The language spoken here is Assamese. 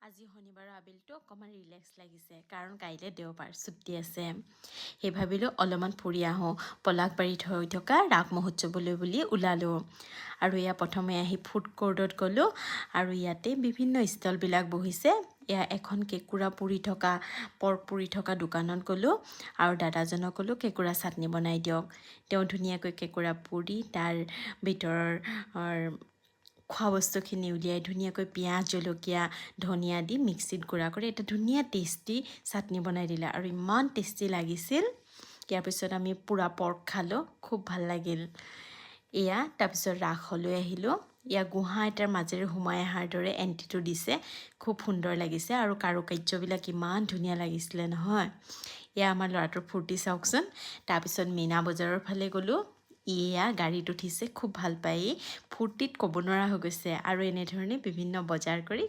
আজি শনিবাৰৰ আবেলিটো অকণমান ৰিলেক্স লাগিছে কাৰণ কাইলৈ দেওবাৰ ছুটি আছে। সেই ভাবিলোঁ অলপমান ফুৰি আহোঁ। পলাশবাৰীত হৈ থকা ৰাস মহোৎসৱলৈ বুলি ওলালোঁ। আৰু এয়া প্ৰথমে আহি ফুড কৰ্টত গ'লোঁ আৰু ইয়াতে বিভিন্ন ষ্টলবিলাক বহিছে। এয়া এখন কেঁকুৰা পুৰি থকা পৰ্ক পুৰি থকা দোকানত গ'লোঁ আৰু দাদাজনক ক'লোঁ কেঁকুৰা চাটনি বনাই দিয়ক। তেওঁ ধুনীয়াকৈ কেঁকুৰা পুৰি তাৰ ভিতৰৰ খোৱা বস্তুখিনি উলিয়াই ধুনীয়াকৈ পিঁয়াজ জলকীয়া ধনিয়া দি মিক্সিত গুড়া কৰি এটা ধুনীয়া টেষ্টি চাটনি বনাই দিলে আৰু ইমান টেষ্টি লাগিছিল। ইয়াৰ পিছত আমি পুৰা পৰ্ক খালোঁ, খুব ভাল লাগিল। এয়া তাৰপিছত ৰাসলৈ আহিলোঁ। এয়া গুহা এটাৰ মাজেৰে সোমাই অহাৰ দৰে এণ্ট্ৰিটো দিছে, খুব সুন্দৰ লাগিছে আৰু কাৰুকাৰ্যবিলাক ইমান ধুনীয়া লাগিছিলে নহয়। এয়া আমাৰ ল'ৰাটোৰ ফূৰ্তি চাওকচোন। তাৰপিছত মীনা বজাৰৰ ফালে গ'লোঁ। এয়া গাড়ীত উঠিছে, খুব ভাল পায়। ফূৰ্তিত ক'ব নোৱাৰা হৈ গৈছে আৰু এনেধৰণে বিভিন্ন বজাৰ কৰি